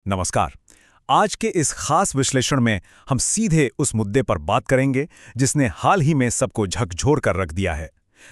नमस्कार। आज के इस खास विश्लेषण में हम सीधे उस मुद्दे पर बात करेंगे जिसने हाल ही में सबको झकझोर कर रख दिया है।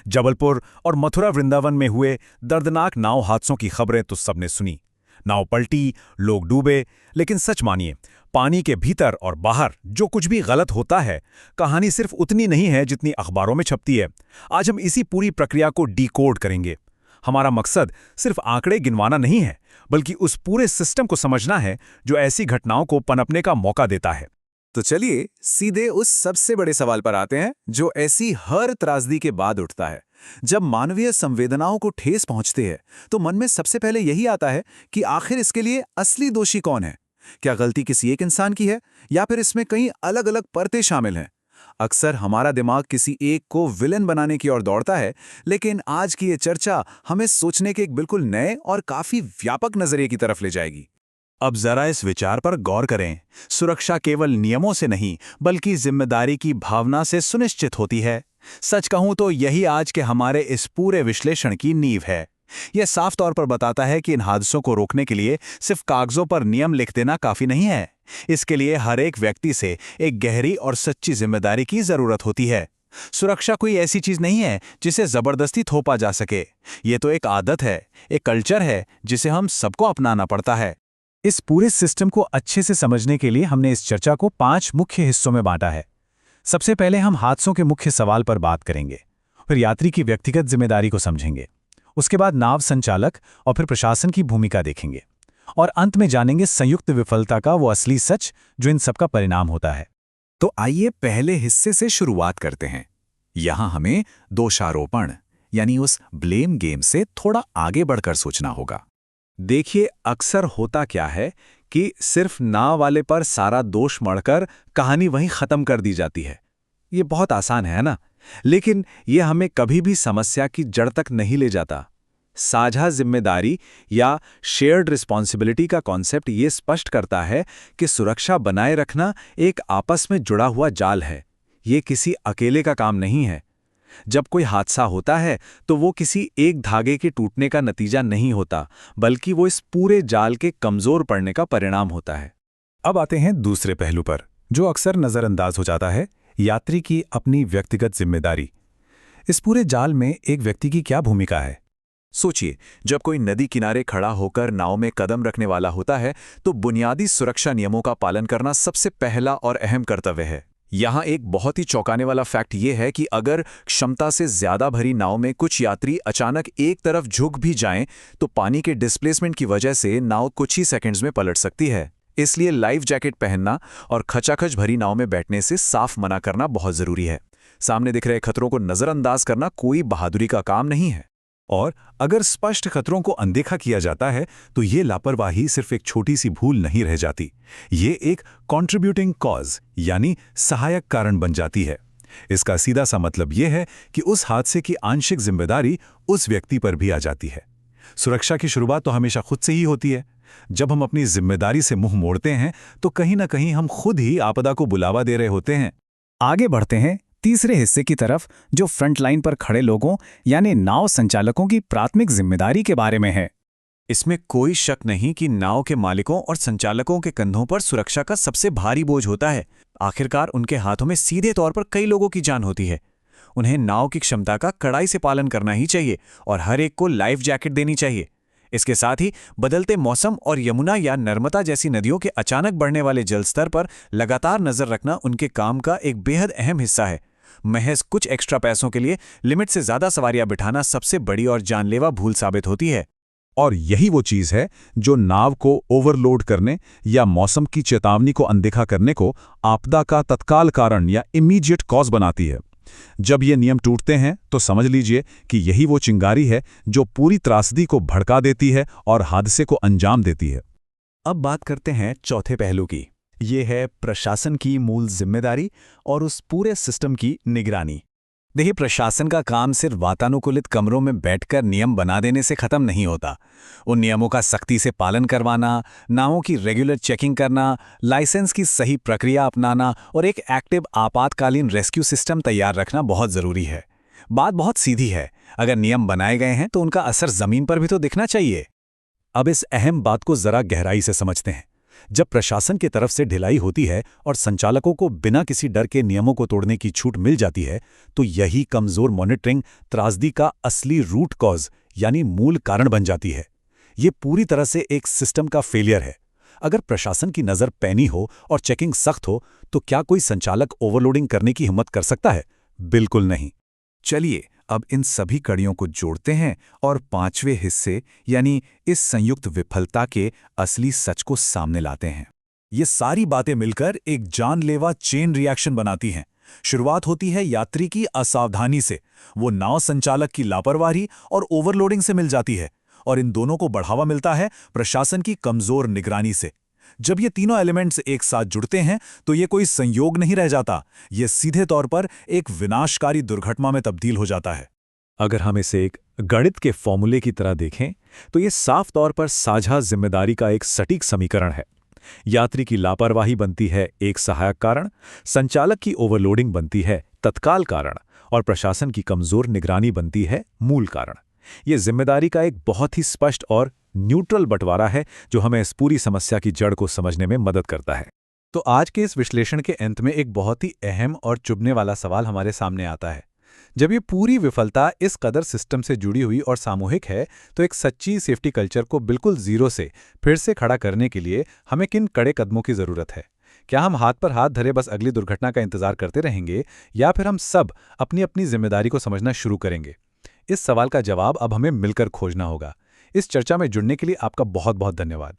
जबलपुर और मथुरा वृंदावन में हुए दर्दनाक नाव हादसों की खबरें तो सबने सुनी। नाव पलटी, लोग डूबे, लेकिन सच मानिए, पानी के भीतर और बाहर जो कुछ भी गलत होता है, कहानी सिर्फ उतनी नहीं है जितनी अखबारों में छपती है। आज हम इसी पूरी प्रक्रिया को डिकोड करेंगे। हमारा मकसद सिर्फ आंकड़े गिनवाना नहीं है, बल्कि उस पूरे सिस्टम को समझना है जो ऐसी घटनाओं को पनपने का मौका देता है। तो चलिए सीधे उस सबसे बड़े सवाल पर आते हैं जो ऐसी हर त्रासदी के बाद उठता है। जब मानवीय संवेदनाओं को ठेस पहुंचती है तो मन में सबसे पहले यही आता है कि आखिर इसके लिए असली दोषी कौन है। क्या गलती किसी एक इंसान की है या फिर इसमें कई अलग अलग परतें शामिल हैं। अक्सर हमारा दिमाग किसी एक को विलेन बनाने की ओर दौड़ता है, लेकिन आज की ये चर्चा हमें सोचने के एक बिल्कुल नए और काफी व्यापक नजरिए की तरफ ले जाएगी। अब जरा इस विचार पर गौर करें। सुरक्षा केवल नियमों से नहीं, बल्कि जिम्मेदारी की भावना से सुनिश्चित होती है। सच कहूं तो यही आज के हमारे इस पूरे विश्लेषण की नींव है। यह साफ तौर पर बताता है कि इन हादसों को रोकने के लिए सिर्फ कागजों पर नियम लिख देना काफी नहीं है। इसके लिए हर एक व्यक्ति से एक गहरी और सच्ची जिम्मेदारी की जरूरत होती है। सुरक्षा कोई ऐसी चीज नहीं है जिसे जबरदस्ती थोपा जा सके। ये तो एक आदत है, एक कल्चर है जिसे हम सबको अपनाना पड़ता है। इस पूरे सिस्टम को अच्छे से समझने के लिए हमने इस चर्चा को 5 मुख्य हिस्सों में बांटा है। सबसे पहले हम हादसों के मुख्य सवाल पर बात करेंगे, फिर यात्री की व्यक्तिगत जिम्मेदारी को समझेंगे, उसके बाद नाव संचालक और फिर प्रशासन की भूमिका देखेंगे, और अंत में जानेंगे संयुक्त विफलता का वो असली सच जो इन सबका परिणाम होता है। तो आइए पहले हिस्से से शुरुआत करते हैं। यहां हमें दोषारोपण यानी उस ब्लेम गेम से थोड़ा आगे बढ़कर सोचना होगा। देखिए, अक्सर होता क्या है कि सिर्फ नाव वाले पर सारा दोष मढ़कर कहानी वहीं खत्म कर दी जाती है। ये बहुत आसान है ना, लेकिन ये हमें कभी भी समस्या की जड़ तक नहीं ले जाता। साझा जिम्मेदारी या शेयर्ड रिस्पॉन्सिबिलिटी का कॉन्सेप्ट ये स्पष्ट करता है कि सुरक्षा बनाए रखना एक आपस में जुड़ा हुआ जाल है। ये किसी अकेले का काम नहीं है। जब कोई हादसा होता है तो वो किसी एक धागे के टूटने का नतीजा नहीं होता, बल्कि वो इस पूरे जाल के कमजोर पड़ने का परिणाम होता है। अब आते हैं दूसरे पहलू पर, जो अक्सर नजरअंदाज हो जाता है, यात्री की अपनी व्यक्तिगत जिम्मेदारी। इस पूरे जाल में एक व्यक्ति की क्या भूमिका है? सोचिए, जब कोई नदी किनारे खड़ा होकर नाव में कदम रखने वाला होता है तो बुनियादी सुरक्षा नियमों का पालन करना सबसे पहला और अहम कर्तव्य है। यहाँ एक बहुत ही चौंकाने वाला फैक्ट ये है कि अगर क्षमता से ज्यादा भरी नाव में कुछ यात्री अचानक एक तरफ झुक भी जाएं तो पानी के डिस्प्लेसमेंट की वजह से नाव कुछ ही सेकंड्स में पलट सकती है। इसलिए लाइफ जैकेट पहनना और खचाखच भरी नाव में बैठने से साफ मना करना बहुत जरूरी है। सामने दिख रहे खतरों को नजरअंदाज करना कोई बहादुरी का काम नहीं है। और अगर स्पष्ट खतरों को अनदेखा किया जाता है तो ये लापरवाही सिर्फ एक छोटी सी भूल नहीं रह जाती, ये एक कंट्रीब्यूटिंग कॉज यानी सहायक कारण बन जाती है। इसका सीधा सा मतलब ये है कि उस हादसे की आंशिक जिम्मेदारी उस व्यक्ति पर भी आ जाती है। सुरक्षा की शुरुआत तो हमेशा खुद से ही होती है। जब हम अपनी जिम्मेदारी से मुंह मोड़ते हैं तो कहीं ना कहीं हम खुद ही आपदा को बुलावा दे रहे होते हैं। आगे बढ़ते हैं तीसरे हिस्से की तरफ, जो फ्रंट लाइन पर खड़े लोगों यानी नाव संचालकों की प्राथमिक जिम्मेदारी के बारे में है। इसमें कोई शक नहीं कि नाव के मालिकों और संचालकों के कंधों पर सुरक्षा का सबसे भारी बोझ होता है। आखिरकार उनके हाथों में सीधे तौर पर कई लोगों की जान होती है। उन्हें नाव की क्षमता का कड़ाई से पालन करना ही चाहिए और हर एक को लाइफ जैकेट देनी चाहिए। इसके साथ ही बदलते मौसम और यमुना या नर्मदा जैसी नदियों के अचानक बढ़ने वाले जल स्तर पर लगातार नजर रखना उनके काम का एक बेहद अहम हिस्सा है। महज कुछ एक्स्ट्रा पैसों के लिए लिमिट से ज्यादा सवारियां बिठाना सबसे बड़ी और जानलेवा भूल साबित होती है। और यही वो चीज है जो नाव को ओवरलोड करने या मौसम की चेतावनी को अनदेखा करने को आपदा का तत्काल कारण या इमीडिएट कॉज बनाती है। जब ये नियम टूटते हैं तो समझ लीजिए कि यही वो चिंगारी है जो पूरी त्रासदी को भड़का देती है और हादसे को अंजाम देती है। अब बात करते हैं चौथे पहलू की। ये है प्रशासन की मूल जिम्मेदारी और उस पूरे सिस्टम की निगरानी। देखिए, प्रशासन का काम सिर्फ वातानुकूलित कमरों में बैठकर नियम बना देने से खत्म नहीं होता। उन नियमों का सख्ती से पालन करवाना, नावों की रेगुलर चेकिंग करना, लाइसेंस की सही प्रक्रिया अपनाना और एक एक्टिव आपातकालीन रेस्क्यू सिस्टम तैयार रखना बहुत जरूरी है। बात बहुत सीधी है, अगर नियम बनाए गए हैं तो उनका असर जमीन पर भी तो दिखना चाहिए। अब इस अहम बात को जरा गहराई से समझते हैं। जब प्रशासन की तरफ से ढिलाई होती है और संचालकों को बिना किसी डर के नियमों को तोड़ने की छूट मिल जाती है, तो यही कमजोर मॉनिटरिंग त्रासदी का असली रूट कॉज यानी मूल कारण बन जाती है। ये पूरी तरह से एक सिस्टम का फेलियर है। अगर प्रशासन की नज़र पैनी हो और चेकिंग सख्त हो, तो क्या कोई संचालक ओवरलोडिंग करने की हिम्मत कर सकता है? बिल्कुल नहीं। चलिए अब इन सभी कड़ियों को जोड़ते हैं और पांचवें हिस्से यानी इस संयुक्त विफलता के असली सच को सामने लाते हैं। ये सारी बातें मिलकर एक जानलेवा चेन रिएक्शन बनाती हैं। शुरुआत होती है यात्री की असावधानी से, वो नाव संचालक की लापरवाही और ओवरलोडिंग से मिल जाती है, और इन दोनों को बढ़ावा मिलता है प्रशासन की कमजोर निगरानी से। जब ये तीनों एलिमेंट्स एक साथ जुड़ते हैं तो ये कोई संयोग नहीं रह जाता, ये सीधे तौर पर एक विनाशकारी दुर्घटना में तब्दील हो जाता है। अगर हम इसे एक गणित के फॉर्मूले की तरह देखें तो ये साफ तौर पर साझा जिम्मेदारी का एक सटीक समीकरण है। यात्री की लापरवाही बनती है एक सहायक कारण, संचालक की ओवरलोडिंग बनती है तत्काल कारण, और प्रशासन की कमजोर निगरानी बनती है मूल कारण। ये जिम्मेदारी का एक बहुत ही स्पष्ट और न्यूट्रल बंटवारा है जो हमें इस पूरी समस्या की जड़ को समझने में मदद करता है। तो आज के इस विश्लेषण के अंत में एक बहुत ही अहम और चुभने वाला सवाल हमारे सामने आता है। जब ये पूरी विफलता इस कदर सिस्टम से जुड़ी हुई और सामूहिक है, तो एक सच्ची सेफ्टी कल्चर को बिल्कुल जीरो से फिर से खड़ा करने के लिए हमें किन कड़े कदमों की जरूरत है? क्या हम हाथ पर हाथ धरे बस अगली दुर्घटना का इंतजार करते रहेंगे, या फिर हम सब अपनी अपनी जिम्मेदारी को समझना शुरू करेंगे? इस सवाल का जवाब अब हमें मिलकर खोजना होगा। इस चर्चा में जुड़ने के लिए आपका बहुत बहुत धन्यवाद।